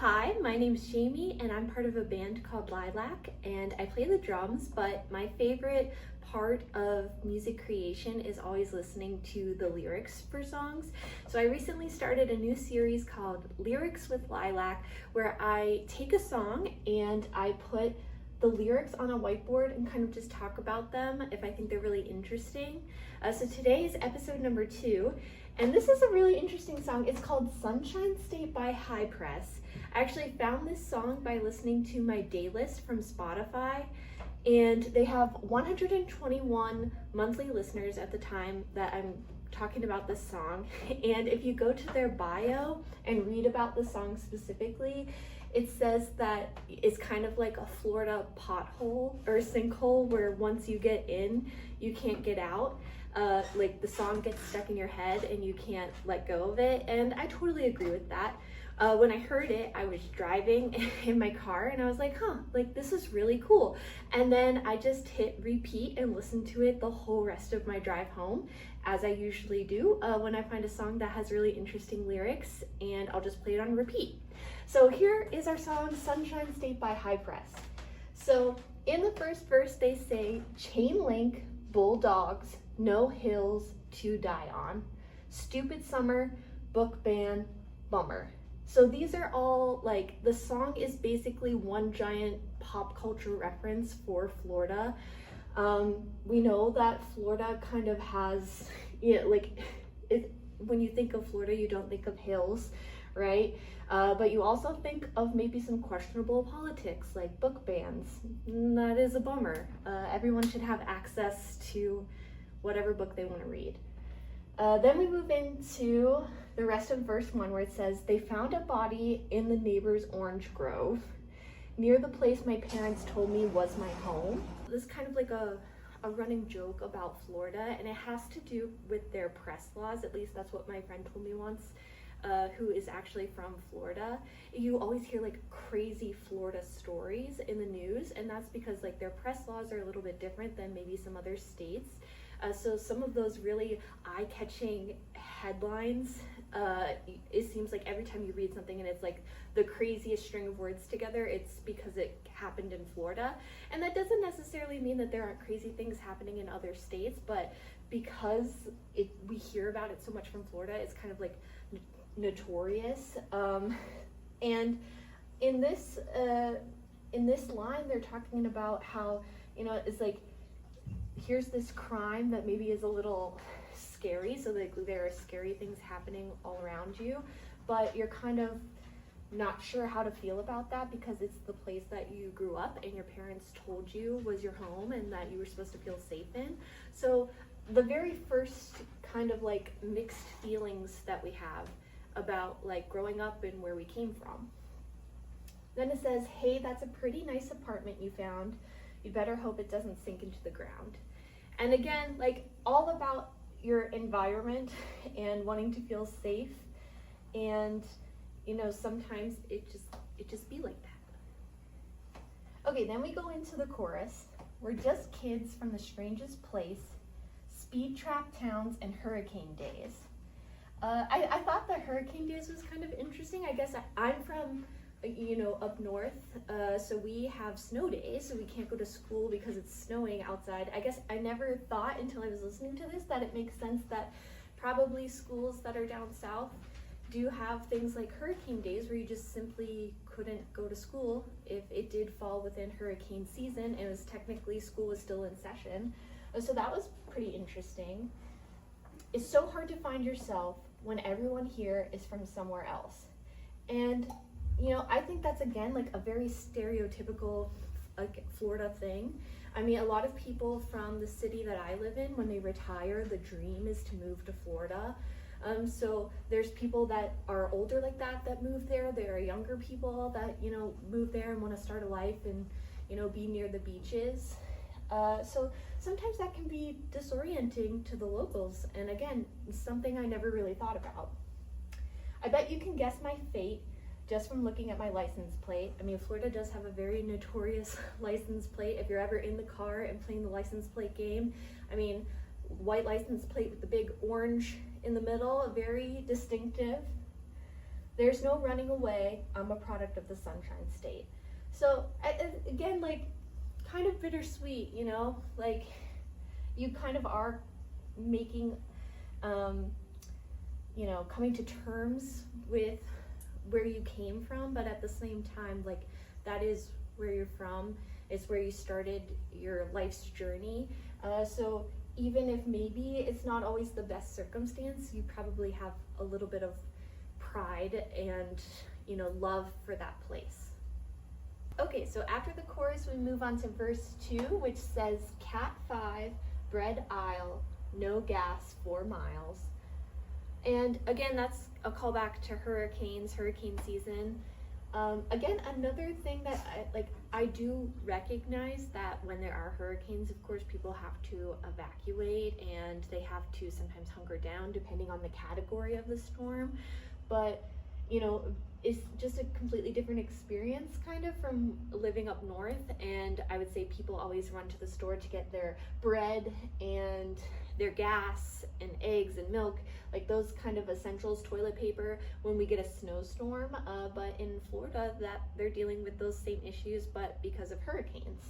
Hi, my name's Jamie and I'm part of a band called LAC and I play the drums, but my favorite part of music creation is always listening to the lyrics for songs. So I recently started a new series called Lyrics with Lilac where I take a song and I put the lyrics on a whiteboard and kind of just talk about them if I think they're really interesting. So today is episode number 2. And this is a really interesting song. It's called Sunshine State by High Press. I actually found this song by listening to my day list from Spotify, and they have 121 monthly listeners at the time that I'm talking about this song. And if you go to their bio and read about the song specifically, it says that it's kind of like a Florida pothole or sinkhole where once you get in, you can't get out. Like the song gets stuck in your head and you can't let go of it. And I totally agree with that. When I heard it, I was driving in my car and I was like, like this is really cool. And then I just hit repeat and listened to it the whole rest of my drive home, as I usually do when I find a song that has really interesting lyrics, and I'll just play it on repeat. So here is our song, Sunshine State by High Press. So in the first verse, they say, chain link, bulldogs, no hills to die on, stupid summer, book ban, bummer. So these are all like, the song is basically one giant pop culture reference for Florida. We know that Florida kind of has, when you think of Florida, you don't think of hills, right? But you also think of maybe some questionable politics like book bans. That is a bummer. Everyone should have access to whatever book they want to read. Then we move into the rest of verse 1 where it says, they found a body in the neighbor's orange grove near the place my parents told me was my home. This is kind of like a running joke about Florida, and it has to do with their press laws. At least that's what my friend told me once, who is actually from Florida. You always hear like crazy Florida stories in the news, and that's because like their press laws are a little bit different than maybe some other states. So some of those really eye-catching headlines, it seems like every time you read something and it's like the craziest string of words together, it's because it happened in Florida. And that doesn't necessarily mean that there aren't crazy things happening in other states, but because we hear about it so much from Florida, it's kind of like notorious. And in this line, they're talking about how, it's like, here's this crime that maybe is a little scary, so like there are scary things happening all around you, but you're kind of not sure how to feel about that because it's the place that you grew up and your parents told you was your home and that you were supposed to feel safe in. So the very first kind of like mixed feelings that we have about like growing up and where we came from. Then it says, hey, that's a pretty nice apartment you found. You better hope it doesn't sink into the ground. And again, like all about your environment and wanting to feel safe. And, sometimes it just be like that. Okay, then we go into the chorus. We're just kids from the strangest place, speed trap towns and hurricane days. I thought the hurricane days was kind of interesting. I guess I'm from up north, so we have snow days, so we can't go to school because it's snowing outside. I guess I never thought until I was listening to this that it makes sense that probably schools that are down south do have things like hurricane days where you just simply couldn't go to school if it did fall within hurricane season and it was technically school was still in session. So that was pretty interesting. It's so hard to find yourself when everyone here is from somewhere else. And I think that's again like a very stereotypical like Florida thing. I mean, a lot of people from the city that I live in, when they retire, the dream is to move to Florida. So there's people that are older like that move there. There are younger people that, move there and want to start a life and, be near the beaches. So sometimes that can be disorienting to the locals. And again, something I never really thought about. I bet you can guess my fate just from looking at my license plate. I mean, Florida does have a very notorious license plate. If you're ever in the car and playing the license plate game, I mean, white license plate with the big orange in the middle, very distinctive. there's no running away. I'm a product of the Sunshine State. So again, like, kind of bittersweet, you know, like you kind of are making, you know, coming to terms with where you came from, but at the same time, like, that is where you're from. It's where you started your life's journey. So even if maybe it's not always the best circumstance, you probably have a little bit of pride and, you know, love for that place. Okay, so after the chorus, we move on to verse 2, which says, Cat 5, bread aisle, no gas 4 miles. And again, that's a callback to hurricane season. Again, another thing that I do recognize that when there are hurricanes, of course, people have to evacuate and they have to sometimes hunker down depending on the category of the storm. But, you know, it's just a completely different experience kind of from living up north. And I would say people always run to the store to get their bread and their gas and eggs and milk, like those kind of essentials, toilet paper, when we get a snowstorm. But in Florida, that they're dealing with those same issues, but because of hurricanes.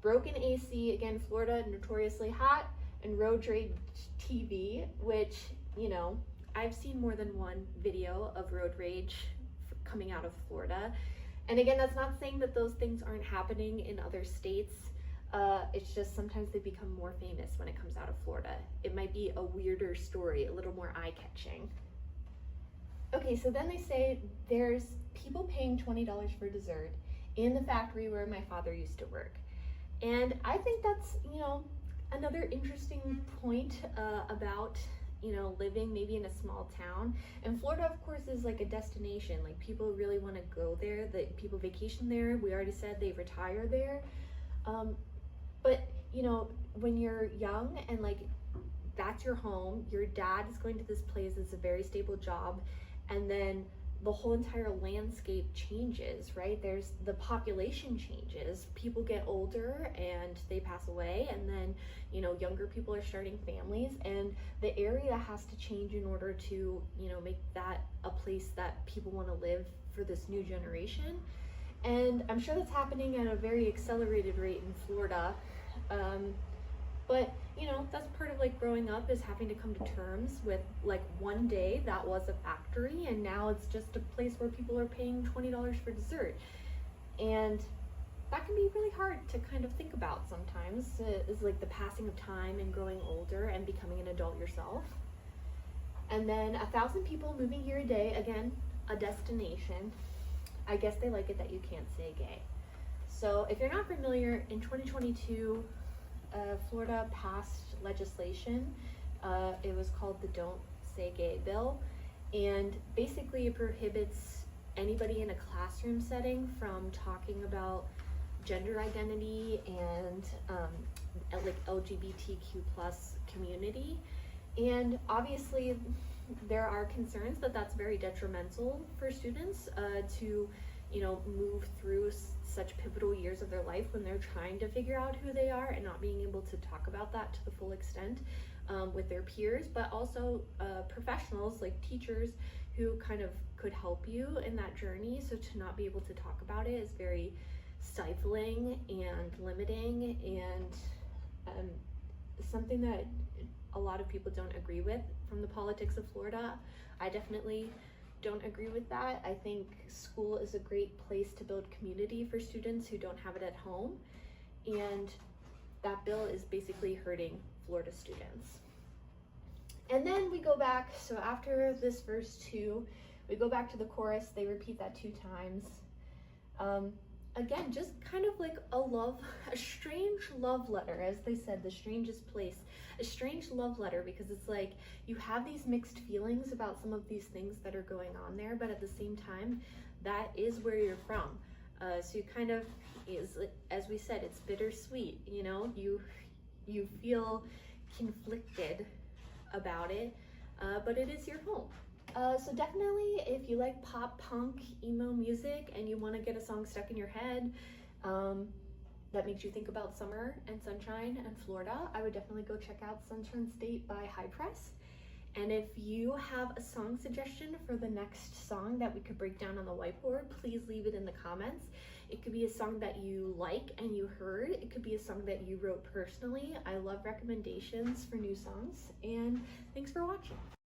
Broken AC, again, Florida notoriously hot, and road rage TV, which, you know, I've seen more than one video of road rage coming out of Florida. And again, that's not saying that those things aren't happening in other states. It's just sometimes they become more famous when it comes out of Florida. It might be a weirder story, a little more eye-catching. Okay, so then they say there's people paying $20 for dessert in the factory where my father used to work. And I think that's, you know, another interesting point about, you know, living maybe in a small town. And Florida, of course, is like a destination. Like, people really want to go there. People vacation there. We already said they retire there. But, you know, when you're young and like that's your home, your dad is going to this place, it's a very stable job, and then the whole entire landscape changes, right? There's the population changes. People get older and they pass away, and then, you know, younger people are starting families, and the area has to change in order to, you know, make that a place that people want to live for this new generation. And I'm sure that's happening at a very accelerated rate in Florida. But, you know, that's part of like growing up, is having to come to terms with like one day that was a factory and now it's just a place where people are paying $20 for dessert. And that can be really hard to kind of think about sometimes, is like the passing of time and growing older and becoming an adult yourself. And then 1,000 people moving here a day, again, a destination. I guess they like it that you can't say gay. So if you're not familiar, in 2022, Florida passed legislation. It was called the Don't Say Gay bill. And basically it prohibits anybody in a classroom setting from talking about gender identity and like LGBTQ plus community. And obviously there are concerns that that's very detrimental for students to, you know, move through such pivotal years of their life when they're trying to figure out who they are and not being able to talk about that to the full extent with their peers, but also professionals like teachers who kind of could help you in that journey. So to not be able to talk about it is very stifling and limiting, and something that a lot of people don't agree with from the politics of Florida. I definitely don't agree with that. I think school is a great place to build community for students who don't have it at home, and that bill is basically hurting Florida students. And then we go back, so after this verse 2, we go back to the chorus. They repeat that 2 times. Again, just kind of like a strange love letter, as they said, the strangest place. A strange love letter, because it's like you have these mixed feelings about some of these things that are going on there, but at the same time, that is where you're from. So you kind of, as we said, it's bittersweet, you know, you feel conflicted about it, but it is your home. So definitely, if you like pop punk emo music and you want to get a song stuck in your head that makes you think about summer and sunshine and Florida, I would definitely go check out Sunshine State by High Press. And if you have a song suggestion for the next song that we could break down on the whiteboard, please leave it in the comments. It could be a song that you like and you heard. It could be a song that you wrote personally. I love recommendations for new songs, and thanks for watching.